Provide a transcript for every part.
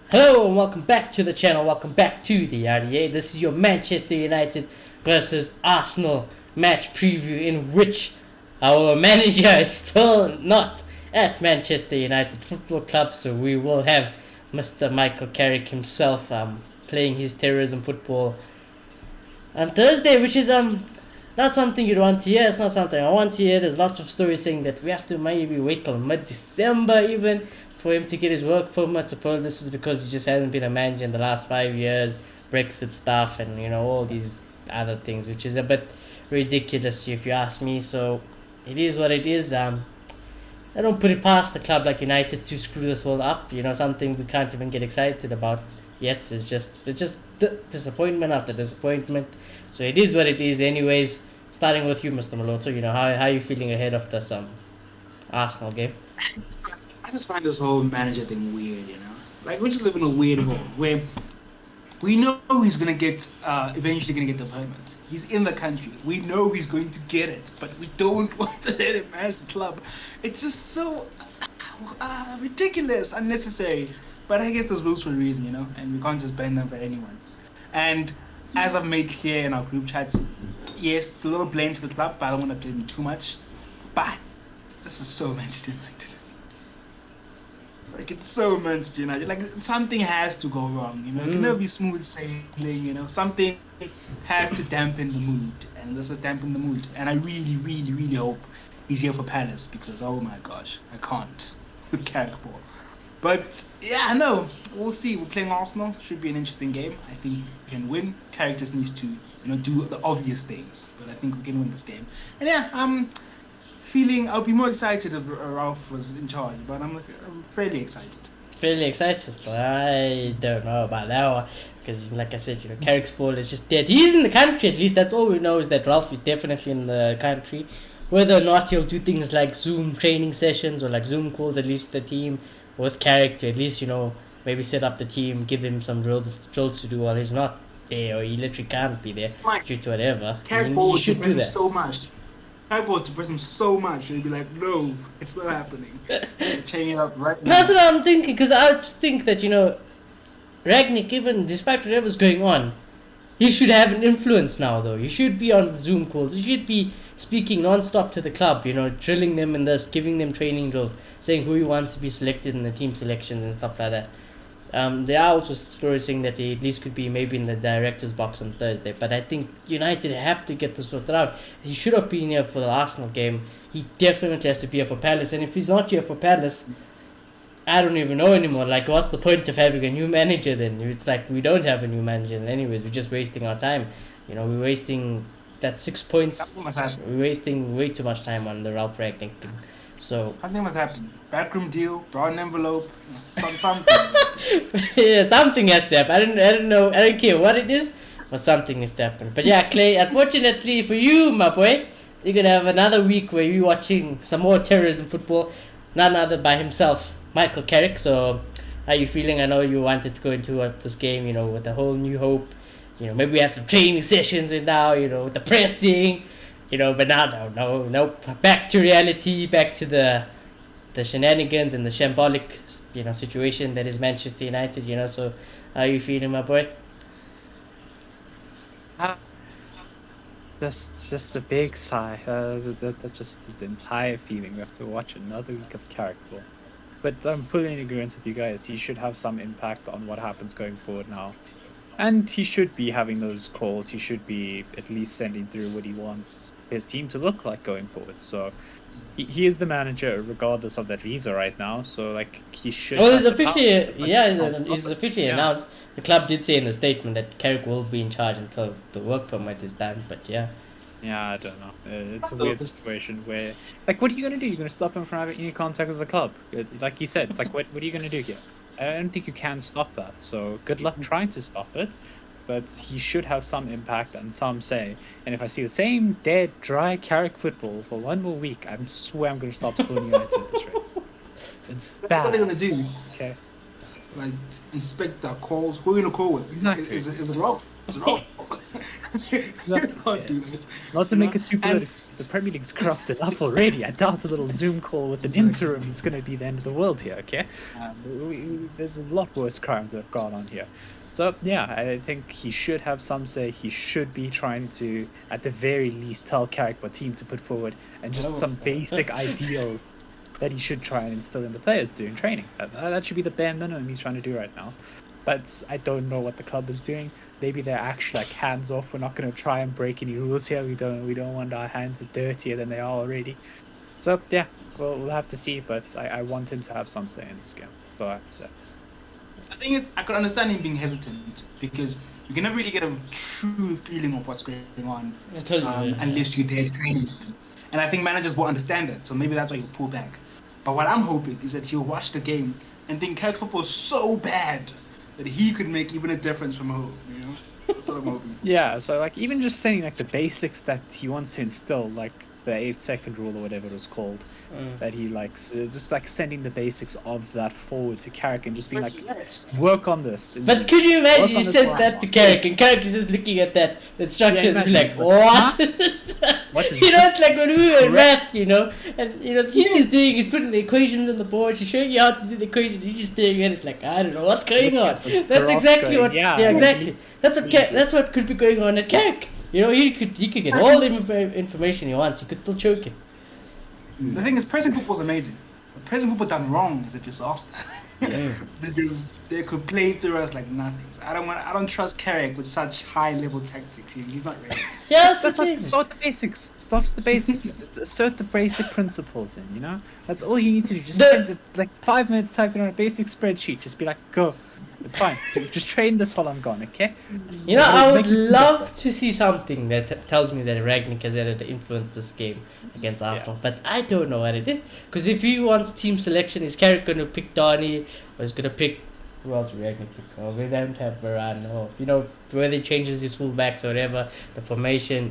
Hello and welcome back to the channel, welcome back to the RDA. This is your Manchester United versus Arsenal match preview, in which our manager is still not at Manchester United Football Club, so we will have Mr. Michael Carrick himself playing his terrorism football on Thursday, which is not something you'd want to hear. It's not something I want to hear. There's lots of stories saying that we have to maybe wait till mid-December even for him to get his work permit. I suppose this is because he just hasn't been a manager in the last 5 years, Brexit stuff, and all these other things, which is a bit ridiculous if you ask me. So it is what it is. I don't put it past the club like United to screw this all up. Something we can't even get excited about yet. It's just disappointment after disappointment. So it is what it is. Anyways, starting with you, Mr. Maloto. How are you feeling ahead of this Arsenal game? I just find this whole manager thing weird. Like, we just live in a weird world where we know he's gonna get, eventually gonna get the permit. He's in the country. We know he's going to get it, but we don't want to let him manage the club. It's just so ridiculous, unnecessary. But I guess there's rules for a reason, and we can't just bend them for anyone. And as I've made clear in our group chats, yes, it's a little blame to the club, but I don't want to blame him too much. But this is so Manchester United. Like, it's so Manchester United. Like, something has to go wrong, It can never be smooth sailing, Something has to dampen the mood, and this has dampened the mood. And I really, really, really hope he's here for Palace, because, oh my gosh, I can't with Carrick ball. But, yeah, no, we'll see. We're playing Arsenal. Should be an interesting game. I think we can win. Carrick just needs to, do the obvious things. But I think we can win this game. And, yeah, I'll be more excited if Ralf was in charge, but I'm fairly excited. Fairly excited? I don't know about that one, because like I said, Carrick's ball is just dead. He's in the country, at least. That's all we know, is that Ralf is definitely in the country. Whether or not he'll do things like Zoom training sessions or like Zoom calls, at least with the team, with Carrick, to at least, maybe set up the team, give him some drills to do while he's not there, or he literally can't be there due to whatever. Carrick ball should do that so much. Carrick ball to press him so much, and he'd be like, no, it's not happening. Chain it up right now. That's what I'm thinking, because I just think that, Ragnick, even despite whatever's going on, he should have an influence now, though. He should be on Zoom calls. He should be speaking non-stop to the club, drilling them in this, giving them training drills, saying who he wants to be selected in the team selections and stuff like that. There are also stories saying that he at least could be maybe in the director's box on Thursday. But I think United have to get this sorted out. He should have been here for the Arsenal game. He definitely has to be here for Palace. And if he's not here for Palace, I don't even know anymore. Like, what's the point of having a new manager then? It's like we don't have a new manager anyways. We're just wasting our time. We're wasting that 6 points. We're wasting way too much time on the Ralf Ragnick thing. So something must happen. Backroom deal, brown envelope, something. Yeah, something has to happen. I don't know. I don't care what it is, but something has to happen. But yeah, Clay, unfortunately for you, my boy, you're gonna have another week where you're watching some more terrorism football. None other by himself, Michael Carrick. So how are you feeling? I know you wanted to go into this game, with a whole new hope. Maybe we have some training sessions and now, with the pressing. But now, no. Back to reality, back to the shenanigans and the shambolic, situation that is Manchester United, So, how are you feeling, my boy? Just a big sigh. That just is the entire feeling. We have to watch another week of Carrick ball. But I'm fully in agreement with you guys. He should have some impact on what happens going forward now. And he should be having those calls. He should be at least sending through what he wants his team to look like going forward. So he is the manager regardless of that visa right now. So like he should. Well, he's officially announced. The club did say in the statement that Carrick will be in charge until the work permit is done. But yeah. Yeah, I don't know. It's a weird situation where, like, what are you gonna do? You're gonna stop him from having any contact with the club? Like you said, it's like, what are you gonna do here? I don't think you can stop that, so good luck trying to stop it, but he should have some impact and some say. And if I see the same dead, dry Carrick football for one more week, I swear I'm going to stop supporting United at this rate. It's bad. That's what they're going to do. Okay. Like, inspect our calls. Who are you going to call with? Exactly. Is it Ralf? Is it Ralf? They can't do that. Not to you make know? it too And political, the Premier League's corrupted up already. I doubt a little Zoom call with an interim is going to be the end of the world here, okay? There's a lot worse crimes that have gone on here. So, yeah, I think he should have some say. He should be trying to, at the very least, tell Carrick what team to put forward and just some basic ideals that he should try and instill in the players during training. That should be the bare minimum he's trying to do right now. But I don't know what the club is doing. Maybe they're actually like hands off. We're not going to try and break any rules here. We don't want our hands dirtier than they are already. So yeah, we'll have to see. But I want him to have some say in this game. So that's it. the thing is, I could understand him being hesitant because you can never really get a true feeling of what's going on unless you're there training with him. And I think managers will understand that. So maybe that's why he'll pull back. But what I'm hoping is that he'll watch the game and think Carrick football is so bad that he could make even a difference from home, you know? That's what I'm hoping. Yeah, so like even just saying like the basics that he wants to instill, like the 8-second rule or whatever it was called, that he likes, just like sending the basics of that forward to Carrick and just being like, work on this. But could you imagine you said that to Carrick and Carrick is just looking at that instruction and be like, what? What is you know, this? it's like when we were in math, you know, and you know, the teacher's doing is putting the equations on the board, she's showing you how to do the equation, you're just staring at it like, I don't know what's going on. That's exactly what, yeah, exactly. That's what could be going on at Carrick. You know, he could get all the information he wants, he could still choke it. The thing is, present football is amazing. But present football done wrong is a disaster. Because they could play through us like nothing. So I don't trust Carrick with such high level tactics. He's not ready. Yes, That's what start with the basics. Start with the basics. Assert the basic principles in, you know? That's all you need to do. Just spend like 5 minutes typing on a basic spreadsheet. Just be like, go. It's fine. Just train this while I'm gone, okay? You know, I would love to see something that tells me that Ragnick has had to influence this game against Arsenal, but I don't know what it is. Because if he wants team selection, is Carrick going to pick Donny, or is going to pick who else Ragnick pick? Oh, we don't have Varane, or you know, whether he changes his fullbacks or whatever, the formation.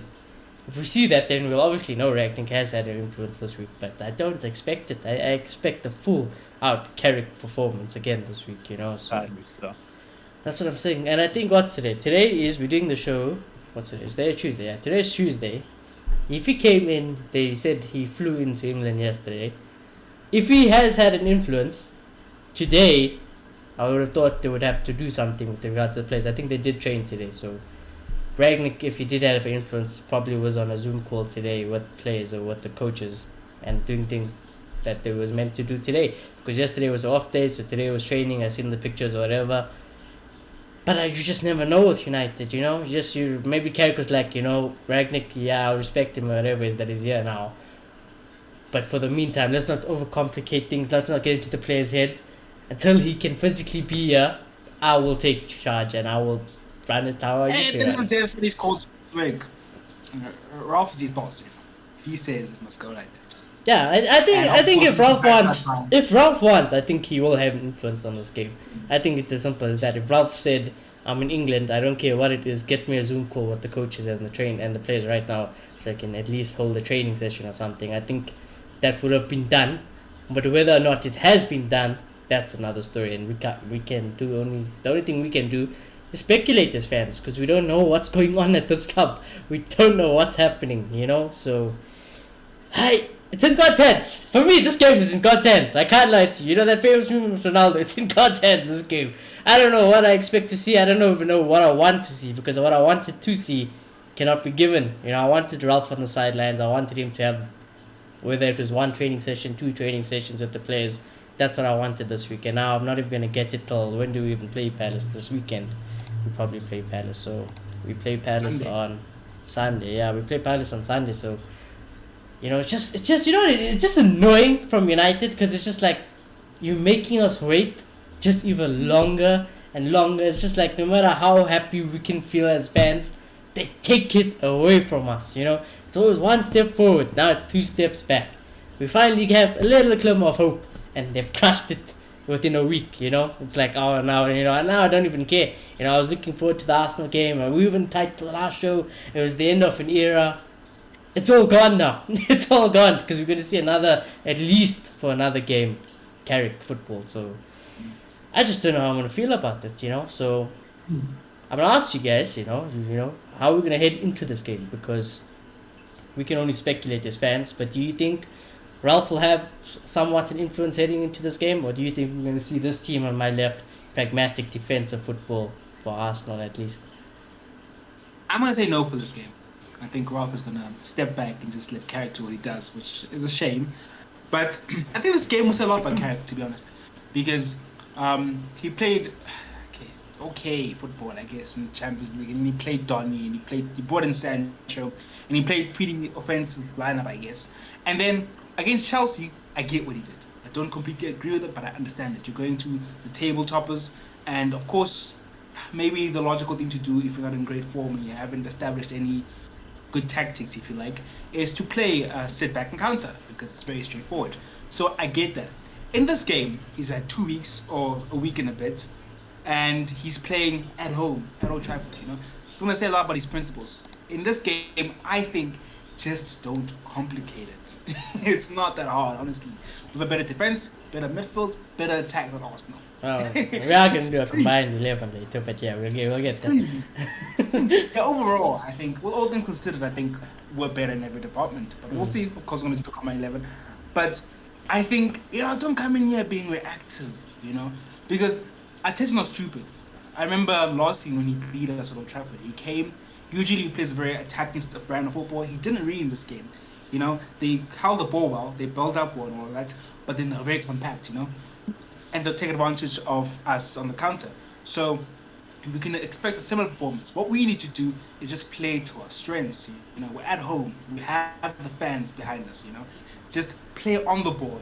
If we see that, then we'll obviously know Ragnick has had an influence this week, but I don't expect it. I expect a full out Carrick performance again this week, you know. So that's what I'm saying. And I think what's today? Today is we're doing the show. What's today? Is today Tuesday? Yeah, today's Tuesday. If he came in, they said he flew into England yesterday. If he has had an influence today, I would have thought they would have to do something with regards to the players. I think they did train today, so Ragnick, if he did have an influence, probably was on a Zoom call today with players or with the coaches and doing things that they was meant to do today. Because yesterday was an off day, so today was training. I seen the pictures or whatever. But you just never know with United, you know. You maybe Carrick was like, you know, Ragnick, yeah, I respect him or whatever is that he's here now. But for the meantime, let's not overcomplicate things. Let's not get into the players' heads. Until he can physically be here, I will take charge and I will run it how I used to run it. He's called Greg. Ralf is his boss. He says it must go like that. Yeah, I think if Ralf wants, I think he will have influence on this game. I think it's as simple as that. If Ralf said, I'm in England, I don't care what it is, get me a Zoom call with the coaches and the players right now, so I can at least hold a training session or something. I think that would have been done. But whether or not it has been done, that's another story. And the only thing we can do is speculate as fans, because we don't know what's going on at this club. We don't know what's happening, you know. So, it's in God's hands. For me, this game is in God's hands. I can't lie to you. You know that famous meme of Ronaldo? It's in God's hands, this game. I don't know what I expect to see. I don't even know what I want to see, because what I wanted to see cannot be given. You know, I wanted Ralph on the sidelines. I wanted him to have, whether it was 1 training session, 2 training sessions with the players. That's what I wanted this week. And now I'm not even going to get it till, when do we even play Palace? This weekend. We probably play Palace. So we play Palace on Sunday. Yeah, we play Palace on Sunday. So, you know, it's just you know, it's just annoying from United, because it's just like you're making us wait just even longer and longer. It's just like no matter how happy we can feel as fans, they take it away from us, you know. It's always 1 step forward, now it's 2 steps back. We finally have a little glimmer of hope, and they've crushed it within a week, you know. It's like, oh, now, you know, and now I don't even care. You know, I was looking forward to the Arsenal game, and we even titled our show, it was the end of an era. It's all gone now. It's all gone, because we're going to see at least for another game, Carrick football. So I just don't know how I'm going to feel about it, you know. So I'm gonna ask you guys, how we're gonna head into this game because we can only speculate as fans. But do you think Ralph will have somewhat an influence heading into this game, or do you think we're gonna see this team on my left, pragmatic defensive football for Arsenal at least? I'm gonna say no for this game. I think Ralph is gonna step back and just let Carrick do what he does, which is a shame. But I think this game was a lot about Carrick, to be honest, because he played okay football, I guess, in the Champions League, and he played Donny, and he brought in Sancho, and he played pretty offensive lineup, I guess. And then against Chelsea, I get what he did. I don't completely agree with it, but I understand it. You're going to the table toppers, and of course, maybe the logical thing to do if you're not in great form and you haven't established any good tactics, if you like, is to play sit back and counter because it's very straightforward. So I get that. In this game, he's had 2 weeks or a week and a bit, and he's playing at home, at Old Trafford, It's going to say a lot about his principles. In this game, I think just don't complicate it. It's not that hard, honestly. With a better defense, better midfield, better attack than Arsenal. Oh, we are going to do a combined 11 later, but yeah, we'll get that. Yeah, overall, I think, well, all things considered, I think we're better in every department. But we'll see. Of course, we're going to do a combined 11. But I think, don't come in here being reactive, because Arteta's not stupid. I remember last season when he beat us at Old Trafford, he came. Usually he plays a very attacking brand of football. He didn't really in this game. They held the ball well, they built up well and all that, but then they're very compact, and they'll take advantage of us on the counter. So we can expect a similar performance. What we need to do is just play to our strengths. We're at home. We have the fans behind us. Just play on the ball.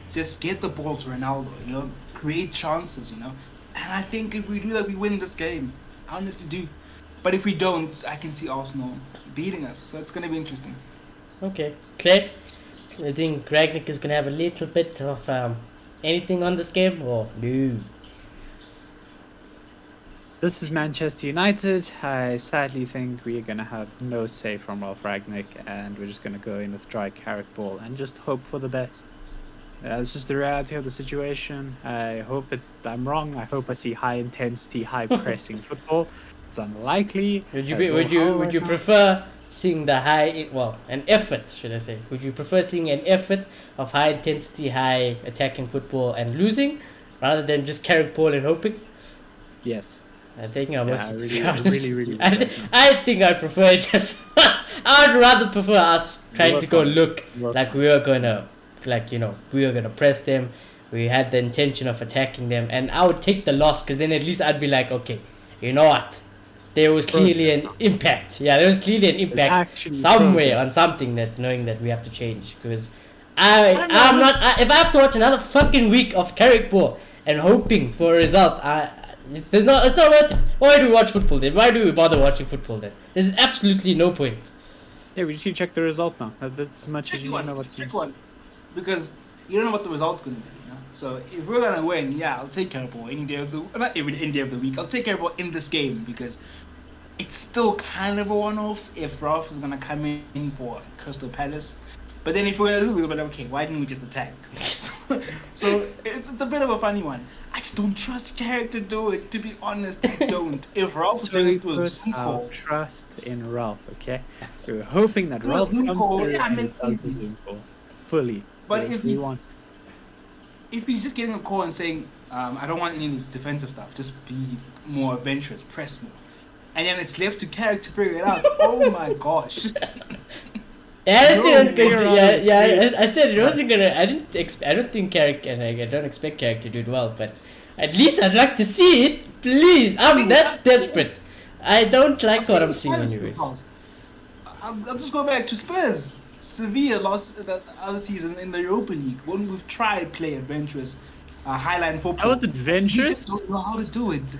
Just get the ball to Ronaldo. Create chances. And I think if we do that, we win this game. I honestly do. But if we don't, I can see Arsenal beating us. So it's going to be interesting. Okay. Claire, I think Ragnick is going to have a little bit of anything on this game, or no? This is Manchester United. I sadly think we are going to have no say from Ralf Ragnick, and we're just going to go in with dry Carrick ball and just hope for the best. It's just the reality of the situation. I hope I'm wrong. I hope I see high intensity, high pressing football. It's unlikely. Would you prefer seeing the an effort, should I say? Would you prefer seeing an effort of high intensity, high attacking football and losing, rather than just Carrick ball and hoping? Yes. I think I must. Really. I think I prefer it. I'd rather prefer us trying to go look like we are gonna press them. We had the intention of attacking them, and I would take the loss because then at least I'd be like, okay, you know what? There was clearly an impact. Yeah, there was clearly an impact somewhere on something that knowing that we have to change. Because I'm not. If I have to watch another fucking week of Carrick ball and hoping for a result, it's not worth it. Why do we watch football then? Why do we bother watching football then? There's absolutely no point. Yeah, we just need to check the result now. That's as much as you know what's check one. Because you don't know what the result's going to be. So if we're gonna win, I'll take Carrick ball any day of the week. I'll take Carrick ball in this game because it's still kind of a one-off if Ralf is gonna come in for Crystal Palace. But then if we're gonna lose, we'll be like, okay, why didn't we just attack? so it's a bit of a funny one. I just don't trust Carrick to do it. To be honest, I don't. If Ralf doing it to a Zoom call, trust in Ralf, okay? We're hoping that Ralf comes through and does the Zoom call fully. But if he's just getting a call and saying, I don't want any of this defensive stuff, just be more adventurous, press more. And then it's left to Carrick to figure it out. Oh my gosh. I said it wasn't gonna. I don't think Carrick, and I don't expect Carrick to do it well, but at least I'd like to see it. Please, I'm that desperate. I don't like what I'm seeing anyways. I'll just go back to Spurs. Sevilla lost that other season in the Europa League when we've tried play adventurous, highline football. That was adventurous? We just don't know how to do it.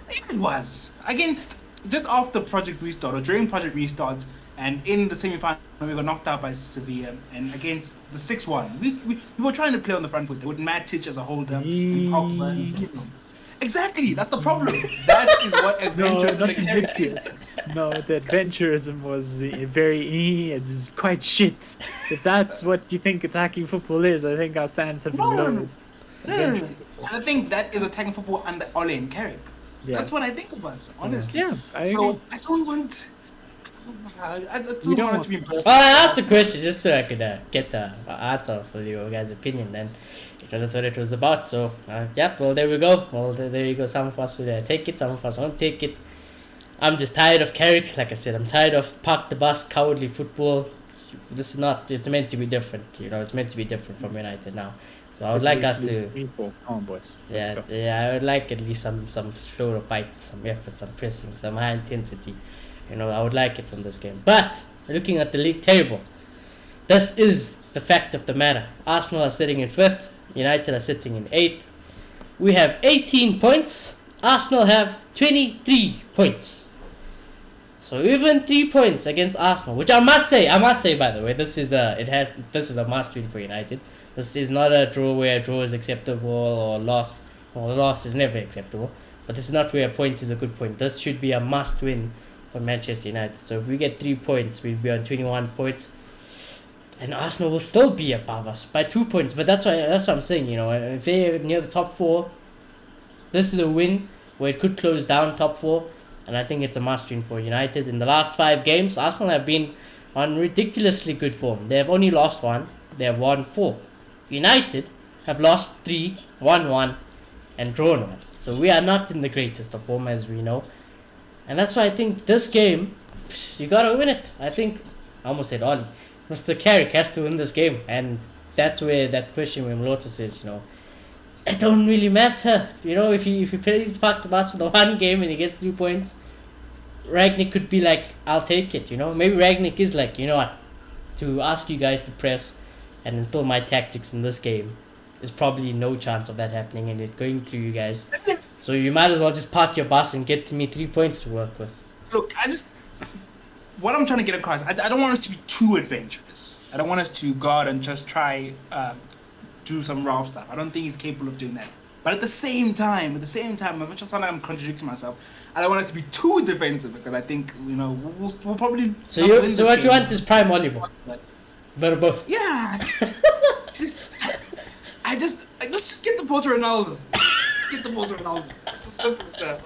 It was against just after Project Restart or during Project Restart, and in the semi-final we got knocked out by Sevilla, and against the 6-1 we were trying to play on the front foot with Matic as a holder and Pogba and Exactly, that's the problem. That is what adventure is. No, the adventurism was it's quite shit. If that's what you think attacking football is, I think our stands have been low. And I think that is attacking football under Ole and Carrick. Yeah. That's what I think of us, honestly. Yeah, I So agree. I don't want. I don't You don't want us to be want- impressed. Well, I asked the question just so I could get the answer for your guys' opinion, and that's what it was about. So, yeah, well, there we go. Well, there you go. Some of us will take it, some of us won't take it. I'm just tired of Carrick, like I said. I'm tired of park the bus, cowardly football. This is not. It's meant to be different. It's meant to be different from United now. So I would like us to. 3-4. Come on, boys. Yeah, Let's go. yeah, I would like at least some show of fight, some effort, some pressing, some high intensity. I would like it from this game. But looking at the league table, this is the fact of the matter. Arsenal are sitting in 5th, United are sitting in 8th. We have 18 points. Arsenal have 23 points. So even 3 points against Arsenal, which I must say by the way, this is a must win for United. This is not a draw where a draw is acceptable or loss. Well, a loss is never acceptable. But this is not where a point is a good point. This should be a must win for Manchester United. So if we get 3 points, we'll be on 21 points. And Arsenal will still be above us by 2 points. But that's what I'm saying, if they're near the top 4, this is a win where it could close down top 4. And I think it's a must win for United. In the last 5 games, Arsenal have been on ridiculously good form. They have only lost 1. They have won 4. United have lost 3, won 1, and drawn 1. So we are not in the greatest of form, as we know. And that's why I think this game, you gotta win it. I almost said Ollie. Mr. Carrick has to win this game. And that's where that question when Lotus says, it don't really matter. If he plays Park the Bus for the one game and he gets 3 points, Ragnick could be like, I'll take it, Maybe Ragnick is like, what, to ask you guys to press and instill my tactics in this game. There's probably no chance of that happening and it going through you guys. So you might as well just park your bus and get me 3 points to work with. Look, what I'm trying to get across, I don't want us to be too adventurous. I don't want us to go out and just try do some Ralf stuff. I don't think he's capable of doing that. But at the same time, as much as I'm contradicting myself, I don't want us to be too defensive because I think we'll probably. So what you want is prime volleyball. But both. Yeah. Let's just get the ball to Ronaldo. Get the ball to Ronaldo. It's as simple as that.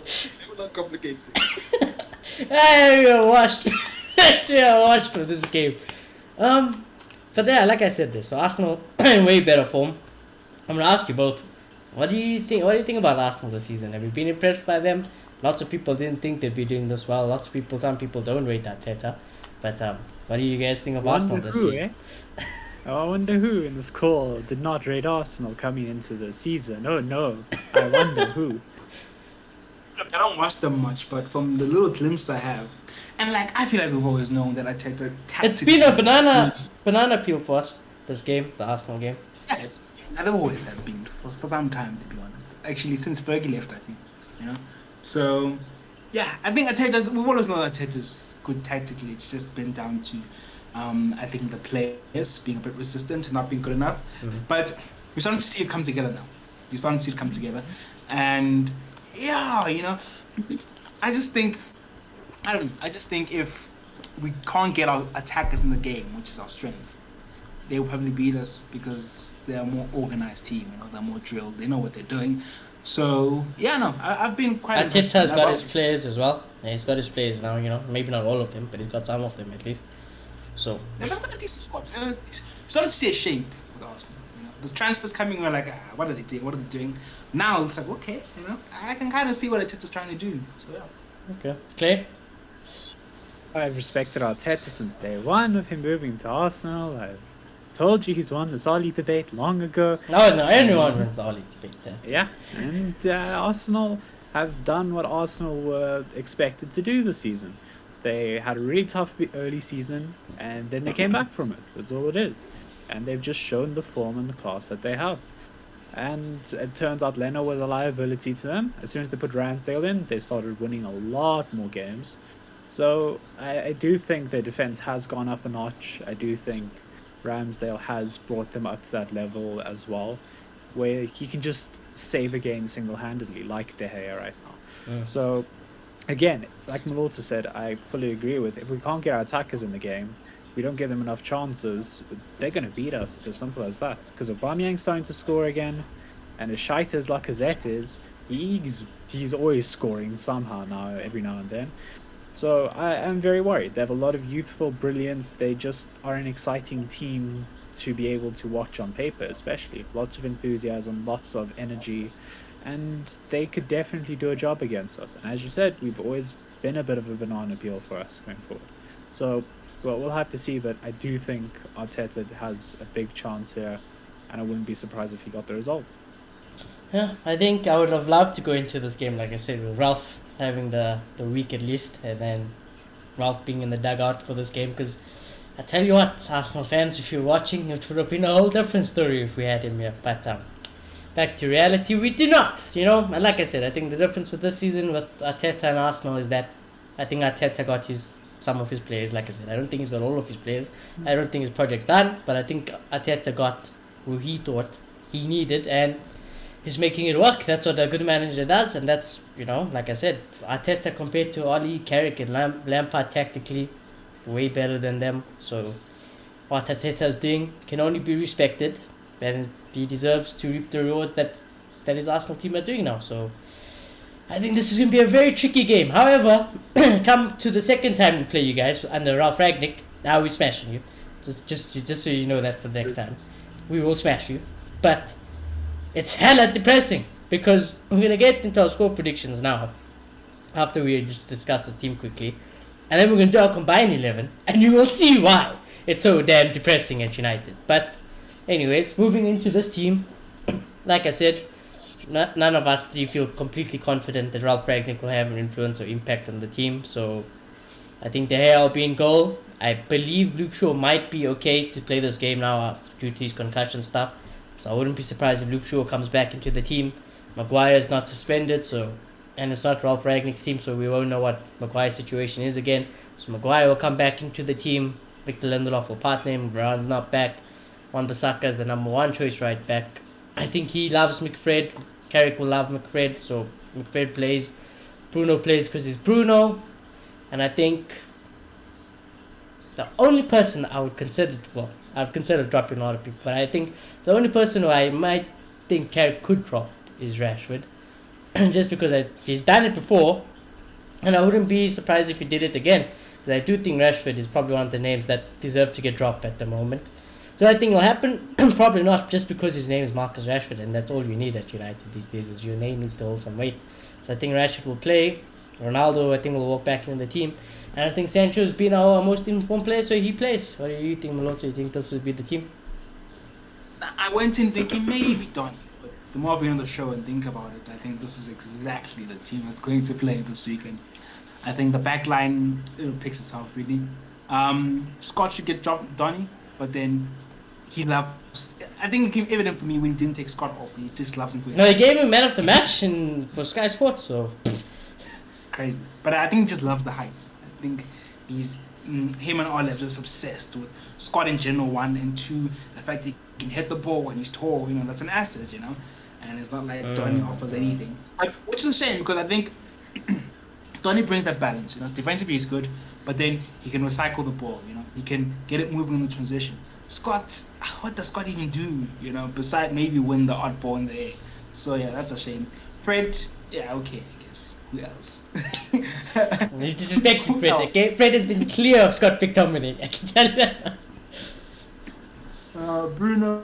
We're not complicated. We are washed. We are washed for this game. But yeah, like I said, so Arsenal in way better form. I'm gonna ask you both. What do you think? What do you think about Arsenal this season? Have you been impressed by them? Lots of people didn't think they'd be doing this well. Some people don't rate Arteta. But what do you guys think of Arsenal this season? I wonder who in this call did not rate Arsenal coming into the season. Oh no, I wonder who. Look, I don't watch them much, but from the little glimpse I have, and I feel like we've always known that Arteta. It's been a banana peel for us this game, the Arsenal game. Yeah, they've always have been for some time, to be honest. Actually, since Fergie left, I think. So, yeah, I think we've always known that Arteta's good tactically. It's just been down to, I think, the players being a bit resistant and not being good enough. Mm-hmm. But we're starting to see it come together now. And, yeah, I just think if we can't get our attackers in the game, which is our strength, they will probably beat us because they're a more organized team. They're more drilled. They know what they're doing. So yeah, no, I've been quite. Arteta's got his players as well. Yeah, he's got his players now. Maybe not all of them, but he's got some of them at least. So. They've got a decent squad. Started to see a shape with Arsenal. The transfers coming were like, what are they doing? What are they doing? Now it's like, okay, I can kind of see what Arteta's trying to do. So yeah. Okay, Clay. I've respected Arteta since day one of him moving to Arsenal. I've told you he's won the Solly debate long ago. No, everyone wins the Solly debate there. Yeah, and Arsenal have done what Arsenal were expected to do this season. They had a really tough early season, and then they came back from it. That's all it is. And they've just shown the form and the class that they have. And it turns out Leno was a liability to them. As soon as they put Ramsdale in, they started winning a lot more games. So I do think their defense has gone up a notch. I do think Ramsdale has brought them up to that level as well, where he can just save a game single-handedly, like De Gea right now. Yeah. So, again, like Malota said, I fully agree with, if we can't get our attackers in the game, we don't give them enough chances, they're going to beat us. It's as simple as that. Because Aubameyang's starting to score again, and as shite as Lacazette is, he's always scoring somehow now, every now and then. So I am very worried. They have a lot of youthful brilliance. They just are an exciting team to be able to watch on paper, especially. Lots of enthusiasm, lots of energy, and they could definitely do a job against us. And as you said, we've always been a bit of a banana peel for us going forward. So, well, we'll have to see, but I do think Arteta has a big chance here, and I wouldn't be surprised if he got the result. Yeah, I think I would have loved to go into this game, like I said, with Ralph having the week at least, and then Ralph being in the dugout for this game. Because I tell you what, Arsenal fans, if you're watching, it would have been a whole different story if we had him here. But back to reality, we do not. And like I said, I think the difference with this season with Arteta and Arsenal is that I think Arteta got some of his players. Like I said, I don't think he's got all of his players. I don't think his project's done, but I think Arteta got who he thought he needed, and he's making it work. That's what a good manager does, and that's, like I said, Arteta compared to Oli, Carrick, and Lampard tactically way better than them. So what Arteta is doing can only be respected, and he deserves to reap the rewards that his Arsenal team are doing now. So I think this is going to be a very tricky game. However, come to the second time we play you guys under Ralf Ragnick, now we're smashing you. Just so you know that for the next time, we will smash you. But it's hella depressing because we're going to get into our score predictions now after we just discuss this team quickly, and then we're going to do our combined 11, and you will see why it's so damn depressing at United. But anyways, moving into this team, like I said, none of us three feel completely confident that Ralf Ragnick will have an influence or impact on the team. So I think De Gea will be in goal. I believe Luke Shaw might be okay to play this game now due to his concussion stuff. So I wouldn't be surprised if Luke Shaw comes back into the team. Maguire is not suspended, and it's not Ralf Ragnick's team, so we won't know what Maguire's situation is again. So Maguire will come back into the team. Victor Lindelof will partner him. Varane's not back. Wan-Bissaka is the number one choice right back. I think he loves McFred. Carrick will love McFred, so McFred plays. Bruno plays because he's Bruno. And I think the only person I would consider, I've considered dropping a lot of people, but I think the only person who I might think Carrick could drop is Rashford. Just because he's done it before, and I wouldn't be surprised if he did it again. Because I do think Rashford is probably one of the names that deserve to get dropped at the moment. Do I think it'll happen? Probably not, just because his name is Marcus Rashford, and that's all you need at United these days, is your name needs to hold some weight. So I think Rashford will play. Ronaldo, I think, will walk back into the team. And I think Sancho's been our most informed player, so he plays. What do you think, Maloto? You think this would be the team? I went in thinking maybe Donny, but the more we on the show and think about it, I think this is exactly the team that's going to play this weekend. I think the back line picks itself, really. Scott should get dropped, Donny, but then he loves. I think it became evident for me when he didn't take Scott off. He just loves him for his. No, he gave him man of the match for Sky Sports, so. Crazy. But I think he just loves the heights. I think him and Ole are just obsessed with Scott in general, one, and two, the fact he can hit the ball when he's tall, that's an asset, and it's not like Donny offers anything. Which is a shame, because I think Donny brings that balance, defensively he's good, but then he can recycle the ball, he can get it moving in the transition. Scott, what does Scott even do, besides maybe win the odd ball in the air? So yeah, that's a shame. Fred, yeah, okay, I guess. Who else? You disrespected Fred, okay? Fred has been clear of Scott McTominay, I can tell you that. Bruno,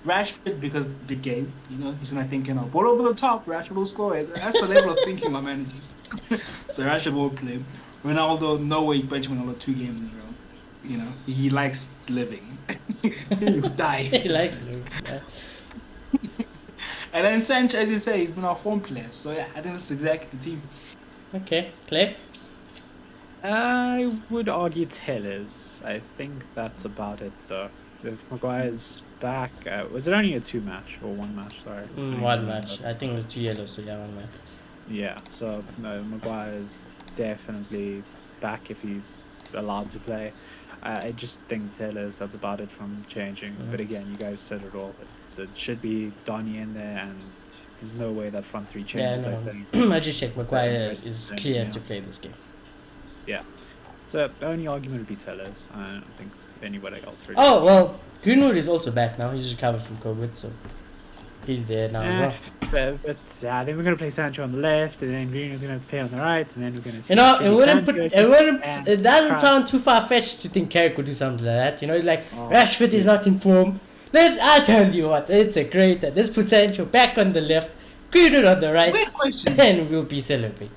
Rashford, because the big game, he's gonna think, ball over the top, Rashford will score. That's the level of thinking our managers. So Rashford will play. Ronaldo, no way, bench Ronaldo 2 games in a row. He likes living. He'll die. He likes living. Yeah. And then Sancho, as you say, he's been our home player. So yeah, I think this is exactly the team. Okay, Clay? I would argue Tellers. I think that's about it, though. If Maguire's back, was it only a 2 match or 1 match? Sorry, 1 match. I think it was 2 yellows, so yeah, 1 match. Yeah, so no, Maguire's definitely back if he's allowed to play. I just think Taylor's, that's about it from changing. Mm-hmm. But again, you guys said it all. It should be Donny in there, and there's no way that front 3 changes. Yeah, no. I think. I just checked. Maguire is clear to play this game. Yeah. So the only argument would be Taylor's. I don't think anybody else really. Oh, well, Greenwood is also back now. He's recovered from COVID, so. He's there now as well. But then we're gonna play Sancho on the left, and then Greenwood's gonna have to play on the right, and then we're gonna see. You know, Sancho it doesn't Crap. sound too far fetched to think Carrick would do something like that. You know, like Oh, Rashford is yes. not in form. I tell you what, it's a great. Let's put Sancho back on the left, Greenwood on the right, Weird question. and we'll be celebrating.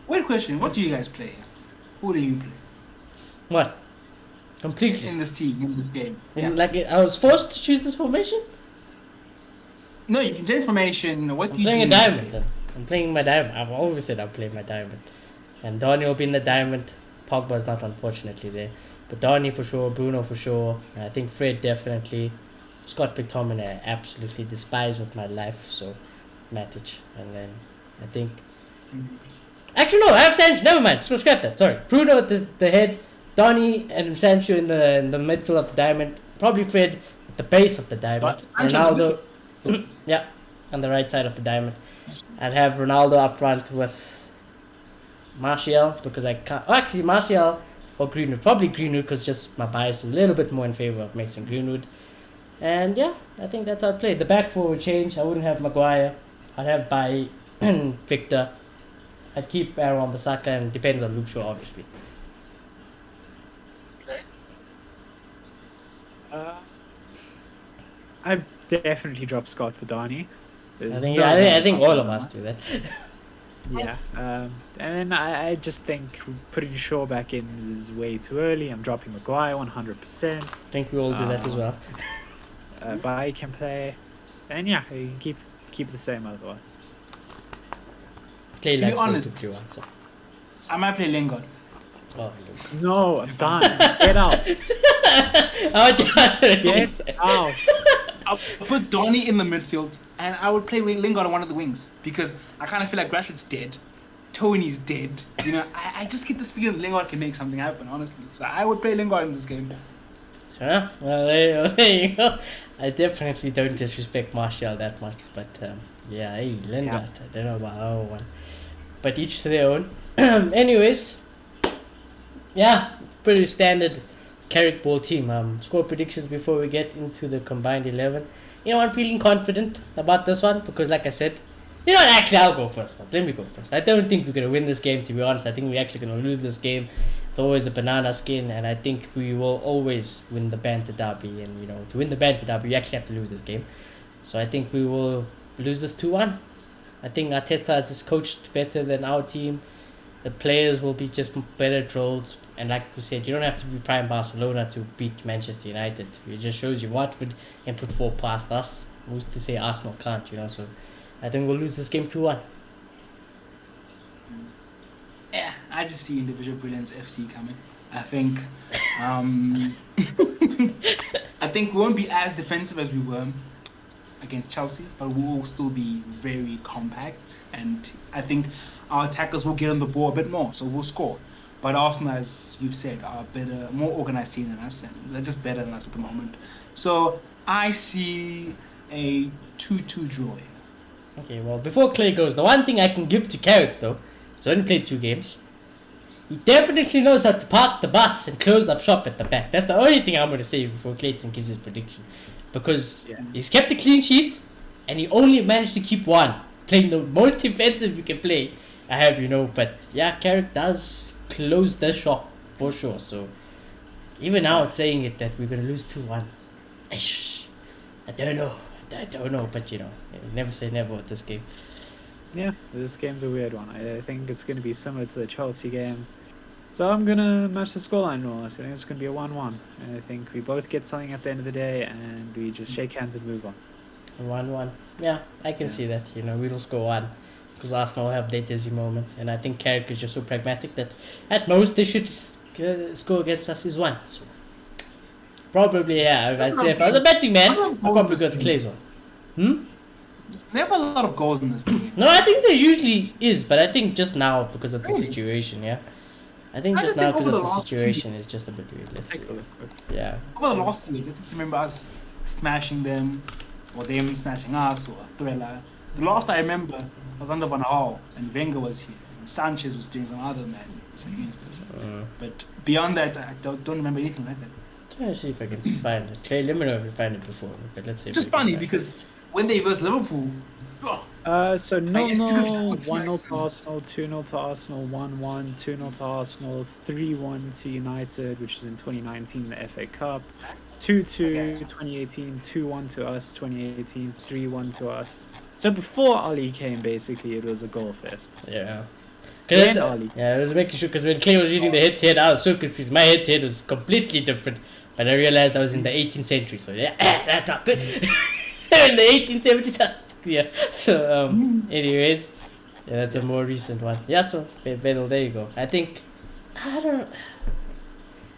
Weird question. What do you guys play? Who do you play What? Completely. in this team, in this game? And like I was forced to choose this formation. No, you can change formation. What I'm do you do playing a in this diamond. game? Then. I'm playing my diamond. I've always said I'll play my diamond. And Donny will be in the diamond. Pogba's not, unfortunately, there. But Donny for sure, Bruno for sure. I think Fred definitely. Scott McTominay I absolutely despise with my life. So Matic. And then I think. Actually, no, I have Sancho. Never mind. So scrap that. Sorry. Bruno at the head. Donny and Sancho in the midfield of the diamond. Probably Fred at the base of the diamond. But Sancho Ronaldo. Yeah, on the right side of the diamond. I'd have Ronaldo up front with Martial because I can't. Oh, actually, Martial or Greenwood. Probably Greenwood because just my bias is a little bit more in favor of Mason Greenwood. And yeah, I think that's how I'd play. The back four would change. I wouldn't have Maguire. I'd have Bailly and Victor. I'd keep Aaron Bissaka and depends on Luke Shaw, obviously. I've definitely dropped Scott for Donny. I think all of us do that. Yeah, and then I just think putting Shaw back in is way too early. I'm dropping Maguire 100%. I think we all do that as well. Bailly can play, and yeah, you can keep the same otherwise. Play To be like honest- you want, so. I might play Lingard. Oh, Luke. No, I'm done. Get out. How do you Get out. I'll put Donny in the midfield, and I would play Lingard on one of the wings because I kind of feel like Rashford's dead, Tony's dead. You know, I just get this feeling Lingard can make something happen, honestly. So I would play Lingard in this game. Huh? Well, there you go. I definitely don't disrespect Martial that much, but yeah, hey, Lingard, I don't know about our one. But each to their own. Anyways, yeah, pretty standard Carrick ball team. Score predictions before we get into the combined 11. You know, I'm feeling confident about this one because, like I said, you know, actually, I'll go first. Let me go first. I don't think we're going to win this game, to be honest. I think we're actually going to lose this game. It's always a banana skin, and I think we will always win the Banter Derby. And, you know, to win the Banter Derby, you actually have to lose this game. So I think we will lose this 2-1. I think Arteta is just coached better than our team. The players will be just better drilled. And like we said, you don't have to be prime Barcelona to beat Manchester United. It just shows you Watford can put 4 past us. Who's to say Arsenal can't, you know? So I think we'll lose this game 2-1. Yeah, I just see individual brilliance FC coming. I think, I think we won't be as defensive as we were against Chelsea, but we will still be very compact. And I think our attackers will get on the ball a bit more, so we'll score. But Arsenal, as you've said, are better, more organised team than us, and they're just better than us at the moment. So I see a 2-2 draw. Okay, well, before Clay goes, the one thing I can give to Carrick, though, he's only played 2 games. He definitely knows how to park the bus and close up shop at the back. That's the only thing I'm going to say before Clayton gives his prediction. Because he's kept a clean sheet, and he only managed to keep 1. Playing the most defensive you can play. I have, you know, but yeah, Carrick does close the shop for sure. So even now it's saying it that we're going to lose 2-1. I don't know, but you know, never say never with this game. Yeah, this game's a weird one. I think it's going to be similar to the Chelsea game. So I'm going to match the scoreline more. I think it's going to be a 1-1. I think we both get something at the end of the day and we just shake hands and move on. 1-1. Yeah, I can see that. You know, we'll score 1 because Arsenal will have their dizzy moment. And I think Carrick is just so pragmatic that at most they should score against us is 1. So probably, yeah, I'd say if I was a betting man, I'd probably go to Clay's one. They have a lot of goals in this game. No, I think there usually is, but I think just now because of the situation, yeah. I think just now because of the situation it's just a bit weird. Let's see. Yeah. Over the last week, I don't remember us smashing them, or them smashing us, or Tuela. The last I remember was under Van Gaal, and Wenger was here, and Sanchez was doing some other madness against us. But beyond that, I don't remember anything like that. Trying to see if I can find it. Clay, let me know if you find it before. But let's see. It's just funny because when they versus Liverpool, oh, So I guess you could 0-0, what's 1-0 next? to Arsenal, 2-0 to Arsenal, 1-1, 2-0 to Arsenal, 3-1 to United, which is in 2019 the FA Cup, 2-2 Okay. 2018, 2-1 to us 2018, 3-1 to us. So before Ali came, basically, it was a goal fest. Yeah. Then Ali. Yeah, I was making sure because when Clay was reading the head-to-head, I was so confused. My head-to-head was completely different, but I realized I was in the 18th century, so yeah, that's not good. In the 1870s, yeah. So, anyways, yeah, that's a more recent one. Yeah, so, Bedel, there you go. I think, I don't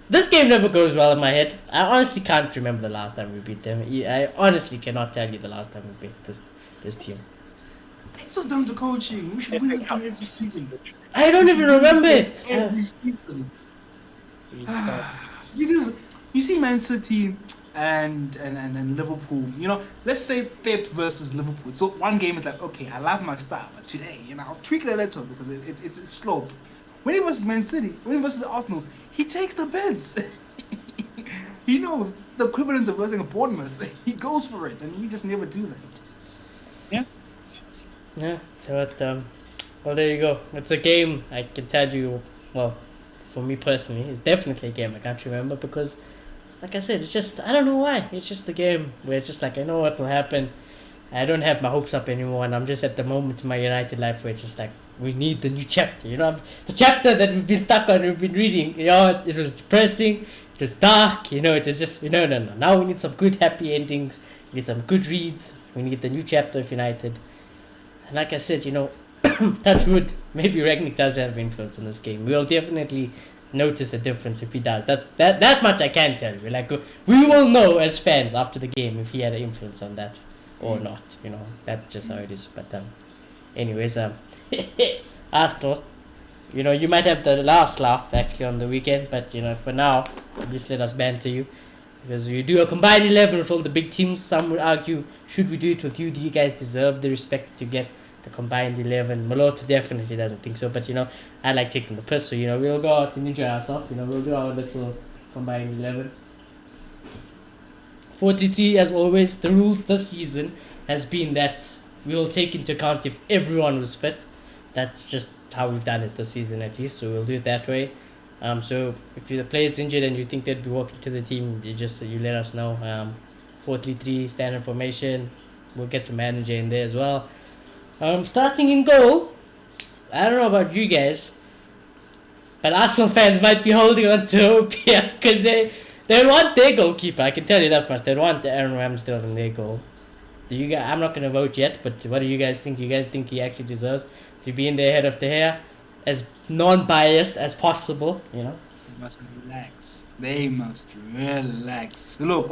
this game never goes well in my head. I honestly can't remember the last time we beat them. I honestly cannot tell you the last time we beat this team. It's so down to coaching. We should win this game every season. I don't even remember it. Every season. It's, uh, Because you see Man City and Liverpool, you know, let's say Pep versus Liverpool. So one game is like, okay, I love my style, but today, you know, I'll tweak it a little because it's slow. When he versus Man City, when he versus Arsenal, he takes the piss. He knows it's the equivalent of versus Bournemouth. He goes for it, and we just never do that. Yeah, so well, there you go. It's a game I can tell you, well, for me personally, it's definitely a game I can't remember because, like I said, it's just, I don't know why. It's just a game where it's just like, I know what will happen. I don't have my hopes up anymore, and I'm just at the moment in my United life where it's just like, we need the new chapter, you know? The chapter that we've been stuck on, we've been reading, you know, it was depressing, it was dark, you know, it was just, no. Now we need some good, happy endings, we need some good reads, we need the new chapter of United. And like I said, you know, touch wood, maybe Ragnick does have influence in this game. We'll definitely notice a difference if he does. That much I can tell you. Like, we will know as fans after the game if he had an influence on that or not. You know, that's just how it is. But anyways, Arsenal, you know, you might have the last laugh actually on the weekend, but you know, for now, just let us banter you. Because you do a combined 11 with all the big teams. Some would argue, should we do it with you? Do you guys deserve the respect to get the combined 11? Maloto definitely doesn't think so. But, you know, I like taking the piss. So, you know, we'll go out and enjoy ourselves. You know, we'll do our little combined 11. 4-3-3, as always. The rules this season has been that we'll take into account if everyone was fit. That's just how we've done it this season at least. So we'll do it that way. So if the player's injured and you think they'd be walking to the team, you let us know. 4-3-3 standard formation. We'll get the manager in there as well. Starting in goal, I don't know about you guys, but Arsenal fans might be holding on to hope here because they want their goalkeeper. I can tell you that much. They want Aaron Ramsdale in their goal. Do you guys? I'm not gonna vote yet, but what do you guys think? Do you guys think he actually deserves to be in there head of the hair? As non-biased as possible, you know. They must relax. They must relax. Look,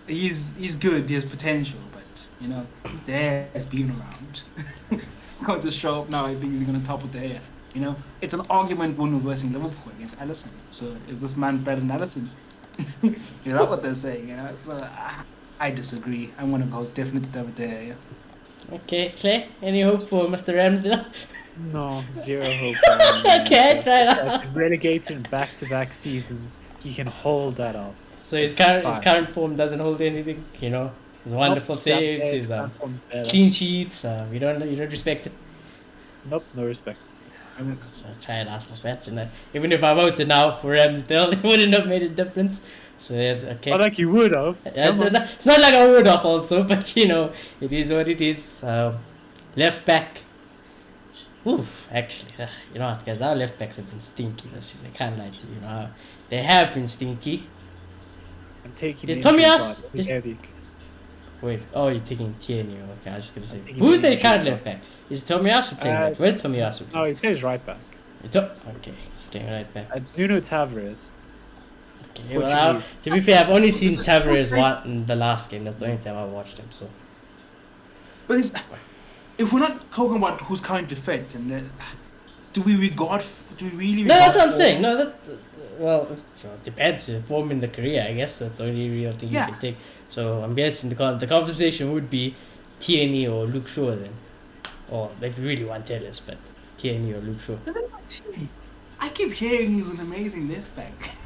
he's good. He has potential, but you know, there has been around. Can't just show up now. I think he's gonna topple the air. You know, it's an argument when we're versing Liverpool against Alisson. So is this man better than Alisson? You know what they're saying. You know, so I disagree. I want to go definitely over there. Yeah. Okay, Clay, any hope for Mr. Ramsdale? No, zero hope. Okay, right. He's relegated back-to-back seasons. He can hold that up. So his current form doesn't hold anything, you know. His wonderful saves, his clean sheets. You don't respect it. Nope, no respect. So try and Arsenal fans, and even if I voted now for Ramsdale, it wouldn't have made a difference. So yeah, okay. Not like you would have. It's not like I would have also, but you know, it is what it is. Left back. Ooh, actually, you know what, guys? Our left backs have been stinky this season. I can't lie to you. You know, they have been stinky. I'm taking. Is Tomiyasu? Wait, oh, you're taking Tierney. Okay, I was just gonna say. Who's the current left back? Is Tomiyasu playing left? Where's Tomiyasu? No, he plays right back. Okay, playing right back. It's Nuno Tavares. Okay, well, to be fair, I've only seen Tavares one in the last game. That's the only time I watched him. So. But if we're not talking about who's currently fit, and do we really? No, that's what I'm saying. No, well, it depends. Form in the career, I guess that's the only real thing you can take. So I'm guessing the conversation would be Tierney or Luke Shaw then, or if you really want Tellers, but Tierney or Luke Shaw. I keep hearing he's an amazing left back,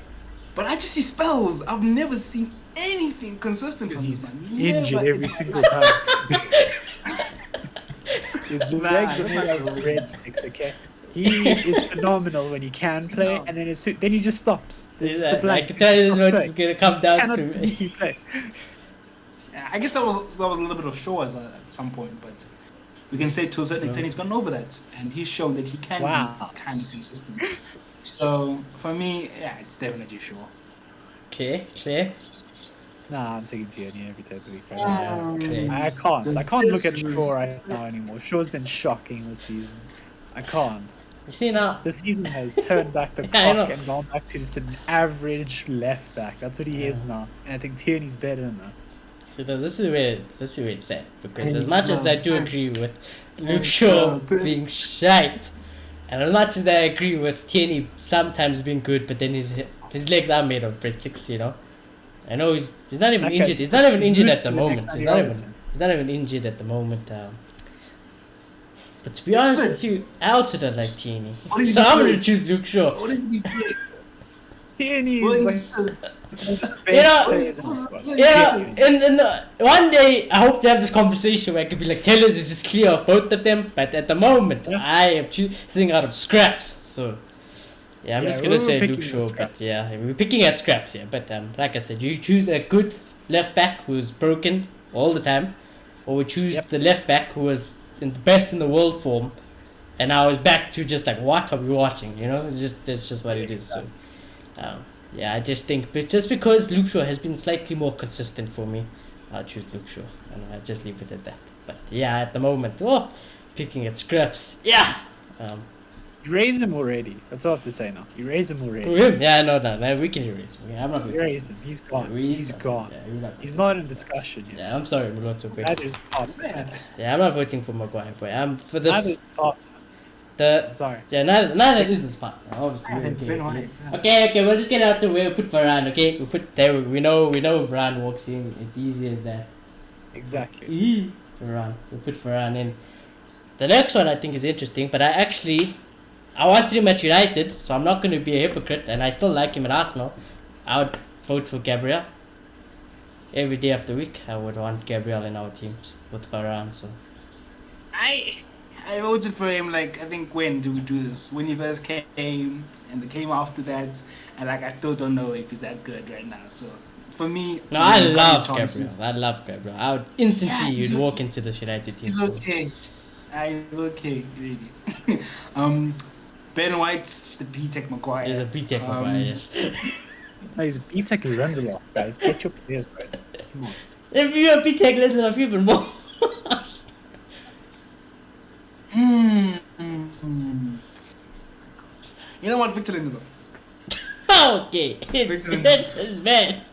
But I just see spells. I've never seen anything consistent from Because this he's man. injured Never. every single time. His Nah, legs are that's made not of true. breadsticks, okay? He is phenomenal when he can play, No. and then he just stops. This is the I blank. can He tell just you this is stops what is playing. going to come down Cannot to. physically play. Yeah, I guess that was a little bit of show at some point, but we can say to a certain extent he's gone over that, and he's shown that he can Wow. be kind of consistent. So for me, yeah, it's definitely sure. Okay, clear. Nah, I'm taking Tierney every day of the week right Yeah, now. okay. I can't. The I can't look at best Shaw right now anymore. Shaw's been shocking this season. I can't. You see now. The season has turned back the Yeah, I know. clock and gone back to just an average left back. That's what he is now. And I think Tierney's better than that. So this is where it's at, because as Hey, much as I do no, agree with Hey, Luke Shaw no, being shite, and as much as I agree with Tierney sometimes being good, but then his legs are made of breadsticks, you know. I know he's not even That injured. guy's- He's not even he's injured at the literally the moment. next He's Andy not even injured at the moment. But to be honest with you, I also don't like Tierney. What is So he I'm doing? gonna choose Luke Shaw. What is he doing? Tierney What is is like so- the best You know- player in the squad. Yeah, one day I hope to have this conversation where I could be like, Taylor's is just clear of both of them, but at the moment Yeah. I am choosing out of scraps. So yeah, I'm Yeah, just gonna we're say picking Luke at Shaw, scraps. but yeah, we're picking at scraps, yeah. But like I said, you choose a good left back who's broken all the time, or we choose Yep. the left back who was in the best in the world form, and now is back to just like, what are we watching? You know, that's just what it is. So yeah, I just think, but just because Luke Shaw has been slightly more consistent for me, I'll choose Luke Shaw, and I'll just leave it as that. But yeah, at the moment, picking at scraps, yeah. You raise him already. That's all I have to say now. You raise him already. Yeah, no, we can erase him. I'm not. You raise him. He's gone. He's gone. Yeah, we're not. He's not in discussion yet. Yeah, I'm sorry, Muloto, but That is top. yeah, I'm not voting for Maguire, but I'm for That is top. the. I'm sorry. Yeah, neither is this part. Obviously, Yeah, okay, Ben okay. White, yeah. Okay, we'll just get out the way. We'll put Varane. Okay, we put there. We know Varane walks in. It's easy as that. Exactly. Varane. We'll put Varane in. The next one I think is interesting, but I wanted him at United, so I'm not going to be a hypocrite, and I still like him at Arsenal. I would vote for Gabriel. Every day of the week, I would want Gabriel in our teams with Varane. So I voted for him, like, I think, when did we do this? When he first came, and they came after that, and like, I still don't know if he's that good right now. So for me, no, I he's got love his chances. Gabriel. I love Gabriel. I would instantly Yeah, he's you'd walk okay. into this United team. He's okay. He's okay, really. Ben White's the B-Tech Maguire. He's a BTEC Maguire, yes. No, he's B-Tech Lindelof, guys. Get your players right. Come on. If you're a BTEC Lindelof, even more. You know what, Victor Lindelof? Okay, Victor it's bad.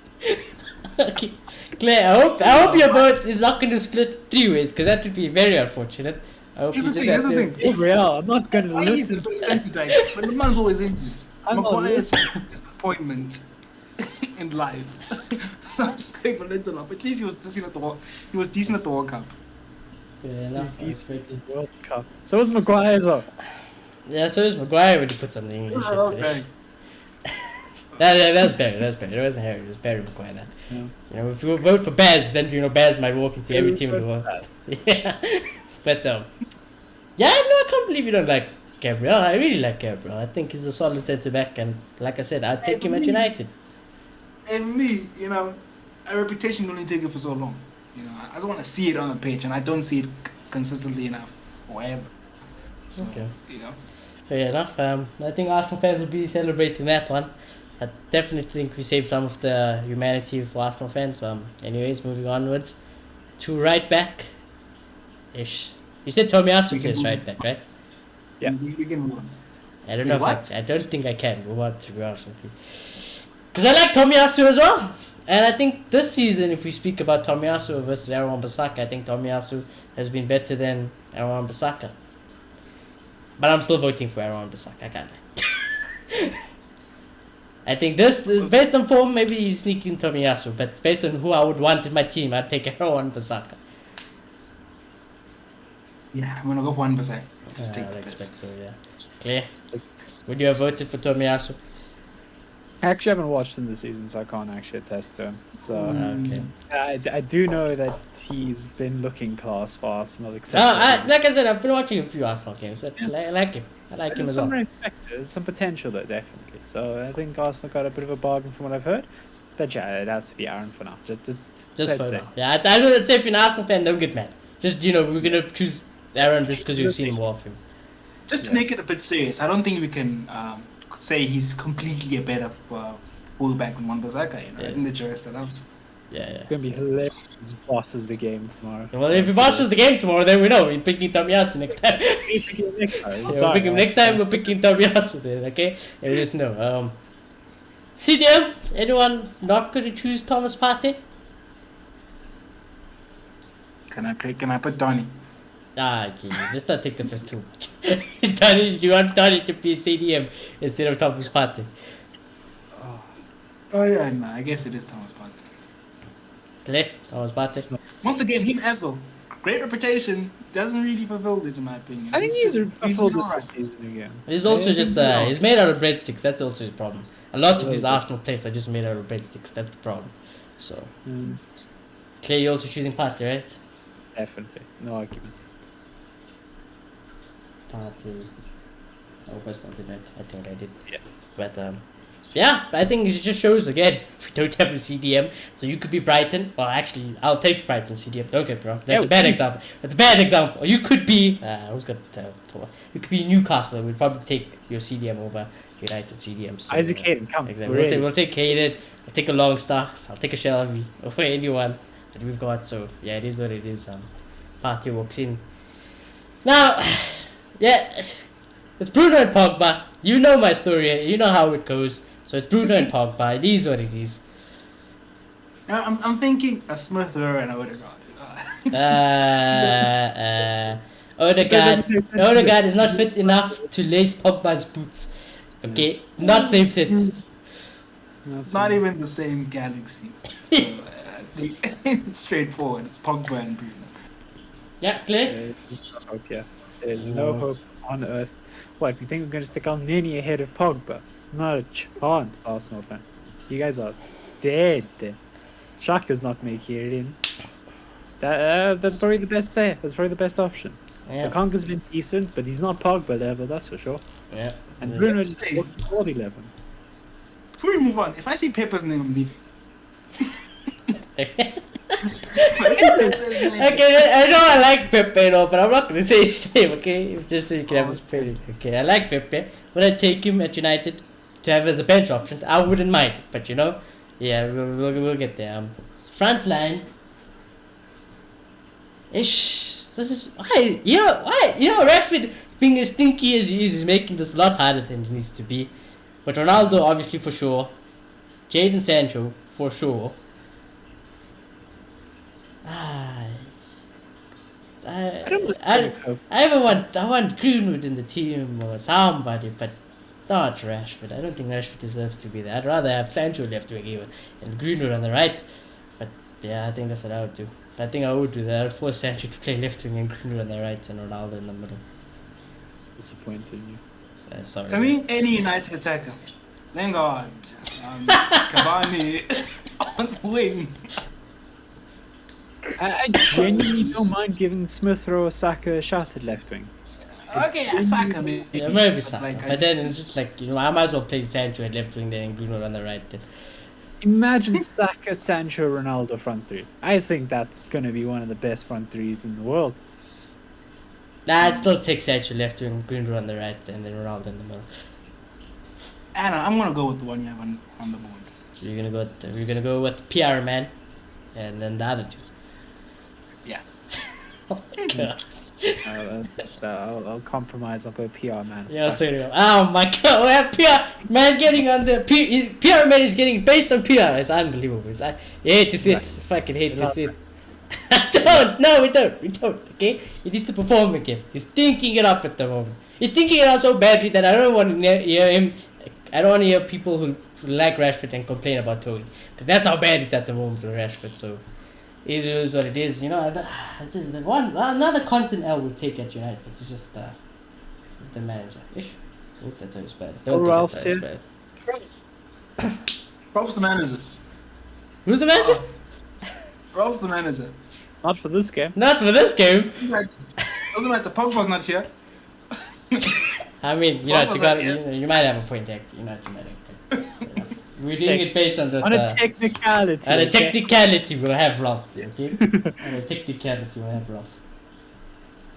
Okay, Claire, I hope your vote is not going to split three ways, because that would be very unfortunate. I hope Here's you the just thing, have here's the to. thing. Gabriel, I'm not going to Why is listen. it so sensitive? But the man's always injured. I'm not Maguire's a disappointment in life. So I'm just going for Lindelof. At least he was decent at the World. He was decent at the World Cup. Yeah, He's enough, I decent respect it. in the World Cup. So is Maguire, though. Yeah, so is Maguire when he puts on the English shit today. Okay. That's better. It wasn't Harry. It was Barry Maguire. That. Yeah. You know, if you vote for Baz, then Baz might walk into every team in the world. Baz. Yeah, but yeah, no, I can't believe you don't like Gabriel. I really like Gabriel. I think he's a solid centre back, and like I said, I'll take him at United. And me, a reputation can only take it for so long. I just want to see it on the pitch, and I don't see it consistently enough, or ever. So, Okay. Fair enough. I think Arsenal fans will be celebrating that one. I definitely think we saved some of the humanity for Arsenal fans. Anyways, moving onwards to right back. Ish. You said Tomiyasu plays right back, right? Yeah. We can move on. I don't know What? I don't think I can move on, to be honest with you. Because I like Tomiyasu as well. And I think this season, if we speak about Tomiyasu versus Aaron Wan-Bissaka, I think Tomiyasu has been better than Aaron Wan-Bissaka. But I'm still voting for Aaron Wan-Bissaka. I can't lie. I think this, based on form, maybe he's sneaking Tomiyasu. But based on who I would want in my team, I'd take Aaron Wan-Bissaka. Yeah, I'm gonna go for 1%. Just take I'd the expect piss. so, yeah. Clear? Would you have voted for Tomiyasu? I actually haven't watched him this season, so I can't actually attest to him. So Okay. I do know that he's been looking class for Arsenal, except Like I said, I've been watching a few Arsenal games. I like him. I like him there's as some well. there's some potential there, definitely. So I think Arsenal got a bit of a bargain from what I've heard. But yeah, it has to be Aaron for now. Just Just let's for say. now. Yeah, I know that if you're an Arsenal fan, don't get mad. Just, we're going to choose Aaron just because we've seen more of him. Just to Yeah. make it a bit serious, I don't think we can say he's completely a better fullback than Wan-Bissaka. You know, Yeah. I think the jury's still out. Yeah, It's gonna be hilarious. Bosses the game tomorrow. Well, if he bosses the game tomorrow, then we know. We're picking Tomiyasu next time. We'll pick him next time. We're picking Tomiyasu then, okay? And just know. CDM, anyone not going to choose Thomas Partey? Can I put Donny? Okay, let's not take the first too much. It's Donny, you want Donny to be CDM instead of Thomas Partey. Oh yeah, no, I guess it is Thomas Partey. Clear? Thomas Partey. Once again, him as well. Great reputation, doesn't really fulfill it in my opinion. I think he's all right. season again. He's also Yeah, just, he's he's made out of breadsticks, that's also his problem. A lot of these Okay. Arsenal players are just made out of breadsticks, that's the problem. So, Mm, Clay, you're also choosing Partey, right? definitely, no argument. Partey. I hope I spelled it right. I think I did. Yeah. But, yeah, I think it just shows again, we don't have a CDM, so you could be Brighton. Well, actually, I'll take Brighton CDM, don't get me wrong. That's Yeah, a bad we- example. That's a bad example. Or you could be, who's got, you could be Newcastle. We'd probably take your CDM over United CDM. So, Isaac Hayden, come. Exactly. Really? We'll take Hayden. I'll take a Longstaff. I'll take a Shelby. Or anyone that we've got. So yeah, it is what it is. Partey walks in. Now, yeah, it's Bruno and Pogba. You know my story. You know how it goes. So it's Bruno and Pogba. It is what it is. I'm thinking a Smith Rowe and Odegaard. Odegaard is not fit enough to lace Pogba's boots. Okay, not same sentence. It's not even the same galaxy. So, it's straightforward. It's Pogba and Bruno. Yeah, clear. There's no hope, yeah. There's no hope on earth. What, you think we're going to stick on Nini ahead of Pogba? Not a chance, Arsenal fan. You guys are dead. Shaka's not making it in. That's probably the best player. That's probably the best option. Yeah. Lukanku's been decent, but he's not Pogba level, that's for sure. Yeah. And Yeah. Bruno Let's is say- 40 level. Before we move on, if I see Pepper's name, I'm leaving. Okay, I know I like Pepe, no, but I'm not gonna say his name, okay? It's just so you can have a spelling. Okay, I like Pepe. Would I take him at United to have as a bench option? I wouldn't mind, but yeah, we'll get there. Front line. Ish, this is why. Rashford being as stinky as he is making this a lot harder than it needs to be. But Ronaldo, obviously, for sure. Jadon Sancho, for sure. I want Greenwood in the team or somebody, but not Rashford. I don't think Rashford deserves to be there. I'd rather have Sancho left wing even and Greenwood on the right. But yeah, I think that's what I would do. I think I would do that. I'd force Sancho to play left wing and Greenwood on the right and Ronaldo in the middle. Disappointing you. Sorry. I mean, any United attacker. Lingard, Cavani on the wing. I genuinely don't mind giving Smith Rowe, Saka a shot at left wing. Okay, Saka maybe. Yeah, maybe But, Saka. like, I But then just- it's just like, I might as well play Sancho at left wing then and Greenwood on the right then. Imagine Saka, Sancho, Ronaldo front three. I think that's going to be one of the best front threes in the world. Nah, I'd still take Sancho left wing, Greenwood on the right, and then Ronaldo in the middle. I don't know, I'm gonna go with the one you have on the board. So we're gonna go with PR man, and then the other two. Yeah. Oh my god. I'll compromise. I'll go PR man. It's Yeah, fine. so oh my god, we have PR man getting on the PR man is getting based on PR. It's unbelievable. You hate to see it. Fucking hate to see it. We don't. Okay, he needs to perform again. He's thinking it up at the moment. He's thinking it out so badly that I don't want to hear him. I don't want to hear people who like Rashford and complain about Tony, because that's how bad it's at the moment with Rashford. So it is what it is. Another constant L we'll take at United. It's just the manager. Ish. Oh, that's how you spell it. No Don't think Ralf that's how you here. spell it. Ralph's the manager. Who's the manager? Ralph's the manager. Not for this game. Not for this game. Doesn't matter. Pogba's not here. I mean, you know, What was that, you might have a point, actually. You might have a point. We're doing it based on the... On a technicality. On a okay? technicality, we'll have Ralph, okay? On a technicality, we'll have Ralph.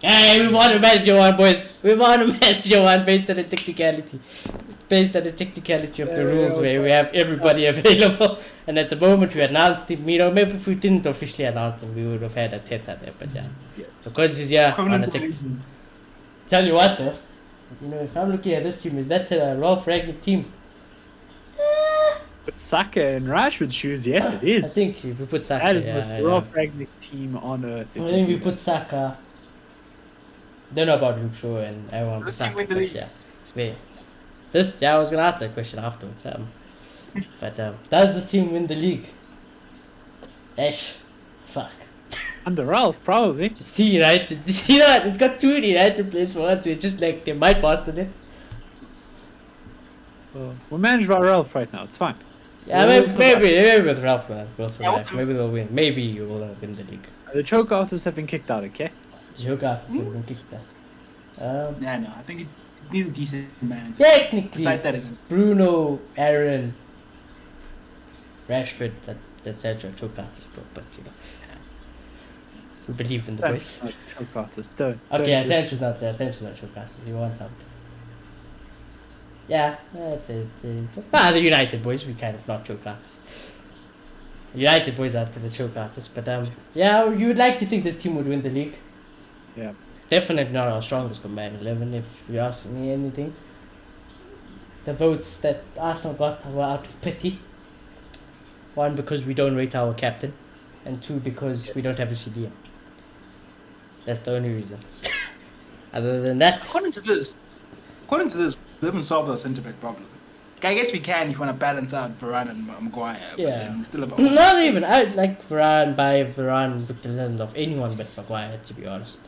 Hey, we want to manager one, boys. We want to manager one based on the technicality. Based on the technicality of the rules, where we have everybody available. And at the moment, we announced him. You know, maybe if we didn't officially announce him, we would have had a Teta there. But yeah, because he's here on a Tell you what, though. You know, if I'm looking at this team, is that Ralph Ragnick team? But Saka and Rashford shoes, yes, it I is. think if we put Saka, That is the most Ralph Ragnick team on earth. I think we put Saka. Don't know about Luke Shaw and everyone but Saka, but yeah. Wait. I was gonna ask that question afterwards. But does this team win the league? Esh, fuck. Under Ralph, probably. It's T United. You know, it's got 2 United players for once. It's just like they might boston it. We're managed by Ralph right now. It's fine. Yeah, maybe with Ralph, man. We'll survive. Yeah, Maybe they'll win. Maybe you will win the league. The choke artists have been kicked out, okay? Joke out to don't kick that. Yeah, no, I think it needs a decent manager. Technically, Besides that, it's Bruno, Aaron, Rashford, etc. Choke out still, but you know, we believe in the boys. Choke artists, don't. Okay, Ascension's not there. Ascension's not choke artists. You want something? Yeah, that's it. The United boys, we kind of not choke artists. United boys are for the choke artists, but yeah, you would like to think this team would win the league. Yeah. Definitely not our strongest combined 11, if you ask me anything. The votes that Arsenal got were out of pity. 1, because we don't rate our captain, and 2, because we don't have a CDM. That's the only reason. Other than that, according to this, we haven't solved our centre back problem. I guess we can if you want to balance out Varane and Maguire. But yeah. then still about Not even. I like Varane, Victor Lindelof, anyone but Maguire, to be honest.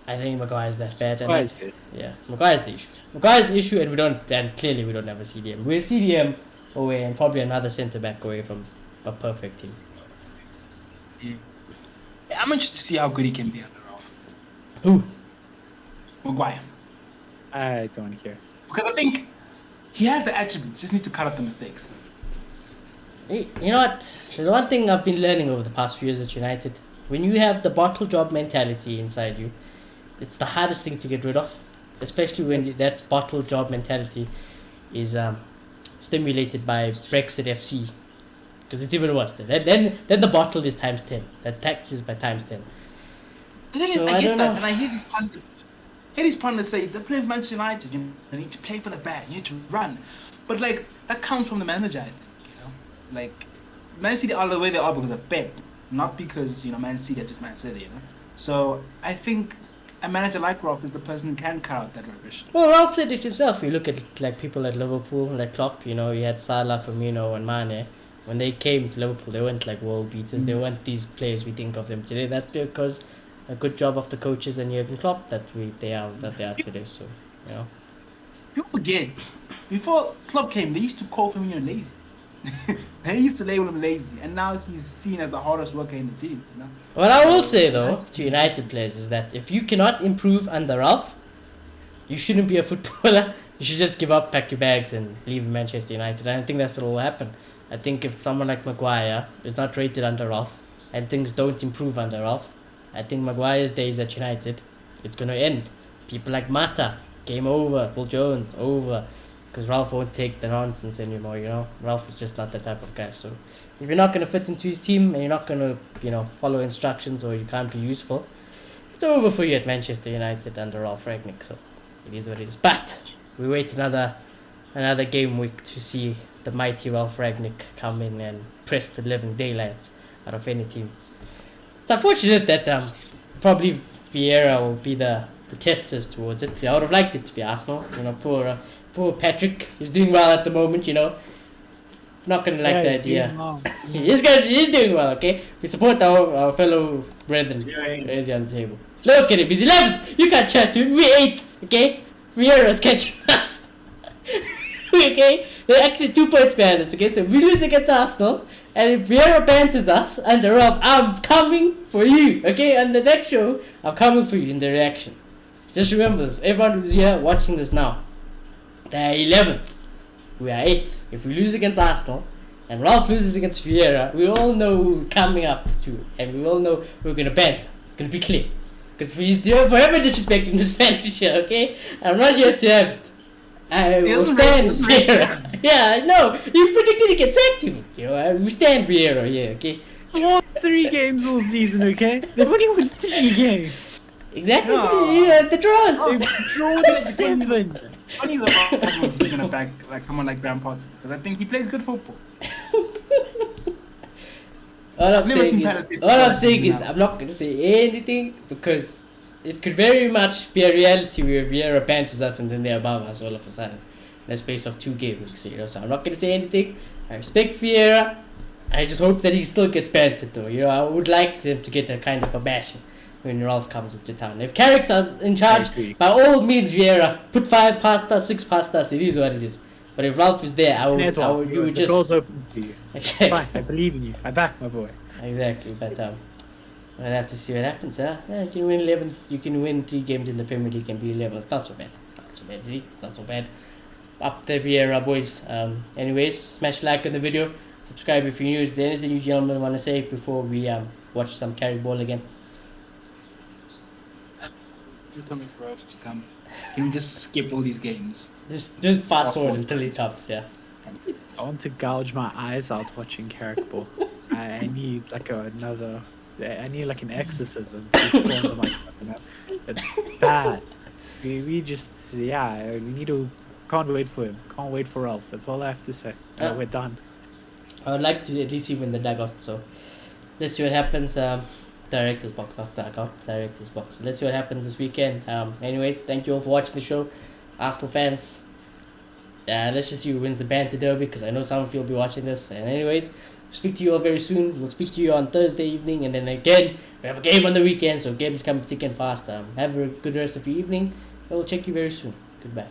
I think Maguire's that bad. And Maguire's good. Yeah, Maguire's the issue. Maguire's the issue, and clearly we don't have a CDM. We're CDM away and probably another centre back away from a perfect team. Yeah, I'm interested to see how good he can be under Ralph. Who? Maguire. I don't care. Because I think he has the attributes, just needs to cut out the mistakes. You know what? There's one thing I've been learning over the past few years at United. When you have the bottle job mentality inside you, it's the hardest thing to get rid of. Especially when that bottle job mentality is stimulated by Brexit FC. Because it's even worse. Then the bottle is times 10. The tax is by times 10. So I get that, and I hear these pundits say they play for Manchester United. You need to play for the bag. You need to run, but like that comes from the manager. I think, you know, like Man City are the way they are because of Pep, not because Man City are just Man City. You know, so I think a manager like Ralph is the person who can cut out that rubbish. Well, Ralph said it himself. You look at like people at Liverpool, like Klopp. You had Salah, Firmino, and Mane. When they came to Liverpool, they weren't like world beaters. They weren't these players we think of them today. That's because a good job of the coaches and Jurgen Klopp that they are today. So People forget before Klopp came, they used to call Firmino lazy. They used to label him lazy, and now he's seen as the hardest worker in the team. What I will say though to United players is that if you cannot improve under Ralph, you shouldn't be a footballer. You should just give up, pack your bags, and leave Manchester United. And I think that's what will happen. I think if someone like Maguire is not rated under Ralph and things don't improve under Ralph, I think Maguire's days at United, it's going to end. People like Mata, game over. Phil Jones, over. Because Ralph won't take the nonsense anymore, Ralph is just not that type of guy. So if you're not going to fit into his team and you're not going to, follow instructions or you can't be useful, it's over for you at Manchester United under Ralph Ragnick. So it is what it is. But we wait another game week to see the mighty Ralph Ragnick come in and press the living daylights out of any team. It's unfortunate that probably Vieira will be the testers towards it. I would have liked it to be Arsenal. Poor Patrick. He's doing well at the moment. Not gonna like the idea. He's doing well. Okay, we support our fellow brethren. Raise you on the table. Look at him. He's 11. You can't chat to him. We 8. Okay, Vieira's catching us. Okay. They're actually 2 points behind us, okay? So if we lose against Arsenal, and if Vieira banters us under Ralf, I'm coming for you, okay? On the next show, I'm coming for you in the reaction. Just remember this, everyone who's here watching this now. They're 11th. We are 8th. If we lose against Arsenal, and Ralf loses against Vieira, we all know who we're coming up to, and we all know we're going to banter. It's going to be clear. Because he's forever disrespecting this manager, okay? I'm not here to have it. I will stand Vieira. Yeah, I know. You predicted he gets active. You know, I will stand Vieira here, okay? They won 3 games all season, okay? They've only won 3 games. Exactly. No. Yeah, the draws. They've drawn 7. Funny that he's gonna back like someone like Graham Potter because I think he plays good football. All I'm never saying seen is, Palace all I'm play saying is, now. I'm not going to say anything because it could very much be a reality where Vieira banters us and then they're above us all of a sudden in the space of 2 game weeks, you know. So I'm not going to say anything. I respect Vieira. I just hope that he still gets bantered though. You know, I would like them to get a kind of a bashing when Ralf comes into town. If Carrick's are in charge, by all means, Vieira, put 5 past us, 6 past us. It is what it is. But if Ralf is there, you would the just door's open to you. It's Exactly. fine. I believe in you. I back my boy. Exactly, but we'll have to see what happens, huh? Yeah, you can win 11. You can win 3 games in the Premier League and be 11. It's not so bad. Not so bad, see? Not so bad. Up the Vieira, boys. Anyways, smash like on the video. Subscribe if you're new. Is there anything you gentlemen want to say before we watch some carry ball again? Still coming for Ralph to come. Can we just skip all these games? Just fast forward until he comes, yeah. I want to gouge my eyes out watching Carrick ball. I need like another. I need like an exorcism to perform the mic. You know? It's bad. We just we need to. Can't wait for him. Can't wait for Ralph. That's all I have to say. We're done. I would like to at least see him in the dugout, so let's see what happens. Director's box, not dugout, director's box. Let's see what happens this weekend. Anyways, thank you all for watching the show, Arsenal fans. Let's just see who wins the Banter Derby because I know some of you will be watching this. And anyways, speak to you all very soon. We'll speak to you on Thursday evening, and then again we have a game on the weekend, so games come thick and fast. Have a good rest of your evening. I will check you very soon. Goodbye.